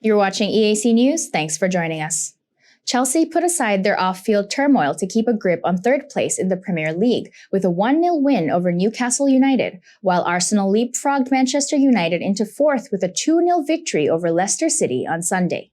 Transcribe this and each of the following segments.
You're watching EAC News. Thanks for joining us. Chelsea put aside their off-field turmoil to keep a grip on third place in the Premier League with a 1-0 win over Newcastle United, while Arsenal leapfrogged Manchester United into fourth with a 2-0 victory over Leicester City on Sunday.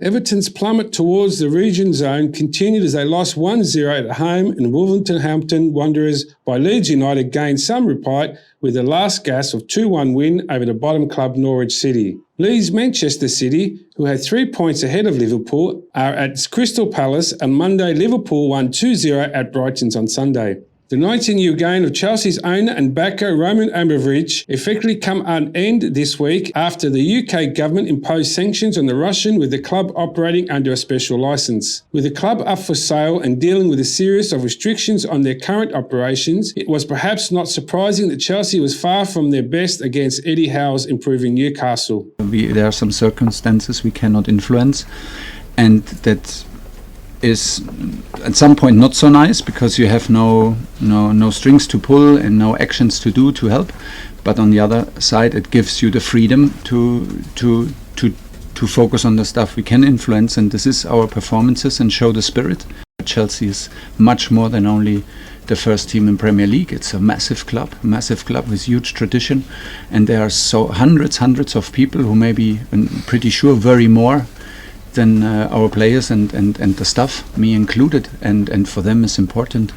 Everton's plummet towards the region zone continued as they lost 1-0 at home, and Wolverhampton Wanderers by Leeds United gained some respite with a last-gasp of 2-1 win over the bottom club Norwich City. Leeds Manchester City, who had 3 points ahead of Liverpool, are at Crystal Palace, and Monday Liverpool won 2-0 at Brighton on Sunday. The 19-year gain of Chelsea's owner and backer Roman Abramovich effectively come an end this week after the UK government imposed sanctions on the Russian, with the club operating under a special licence. With the club up for sale and dealing with a series of restrictions on their current operations, it was perhaps not surprising that Chelsea was far from their best against Eddie Howe's improving Newcastle. There are some circumstances we cannot influence, and that is at some point not so nice because you have no strings to pull and no actions to do to help. But on the other side, it gives you the freedom to focus on the stuff we can influence, and this is our performances and show the spirit. Chelsea is much more than only the first team in Premier League. It's a massive club with huge tradition, and there are so hundreds of people who maybe, I'm pretty sure, very more than our players and the staff, me included, and for them it's important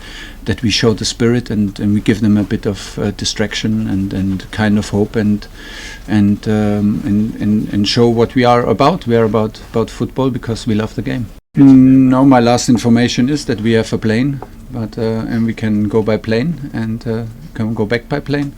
that we show the spirit and we give them a bit of distraction and kind of hope and show what we are about. We are about football because we love the game. No, my last information is that we have a plane, but and we can go by plane and can go back by plane.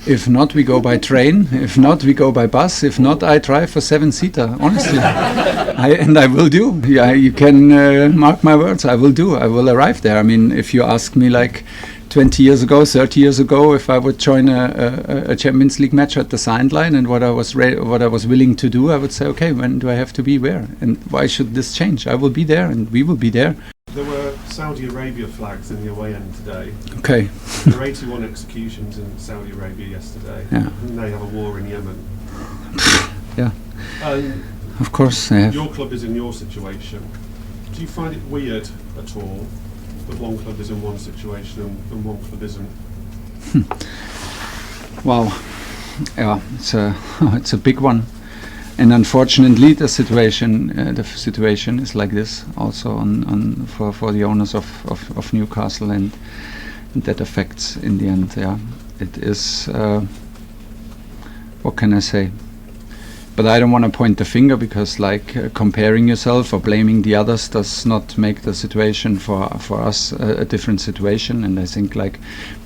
If not, we go by train. If not, we go by bus. If not, I drive a 7-seater, honestly. I will do. Yeah, you can mark my words. I will do. I will arrive there. I mean, if you ask me like 20 years ago, 30 years ago, if I would join a Champions League match at the sideline and what I was willing to do, I would say, okay, when do I have to be where? And why should this change? I will be there and we will be there. There were Saudi Arabia flags in the away end today. Okay. There were 81 executions in Saudi Arabia yesterday. Yeah. And they have a war in Yemen. Yeah. Of course they have. Your club is in your situation. Do you find it weird at all that one club is in one situation and one club isn't? Wow. Yeah, it's a big one. And unfortunately, the situation is like this also for the owners of Newcastle, and that affects in the end. Yeah, it is. What can I say? But I don't want to point the finger because, comparing yourself or blaming the others does not make the situation for us a different situation. And I think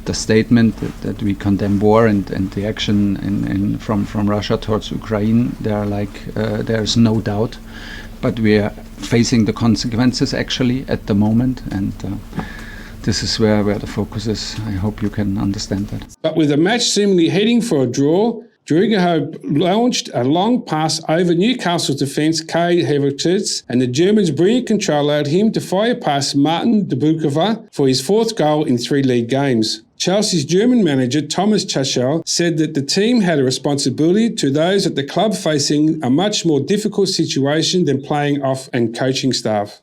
the statement that we condemn war and the action from Russia towards Ukraine, there's no doubt. But we are facing the consequences actually at the moment, and this is where the focus is. I hope you can understand that. But with the match seemingly heading for a draw, Eddie Howe launched a long pass over Newcastle's defence, Kai Havertz, and the German's brilliant control allowed him to fire past Martin de Bukova for his fourth goal in 3 league games. Chelsea's German manager Thomas Tuchel said that the team had a responsibility to those at the club facing a much more difficult situation than playing off and coaching staff.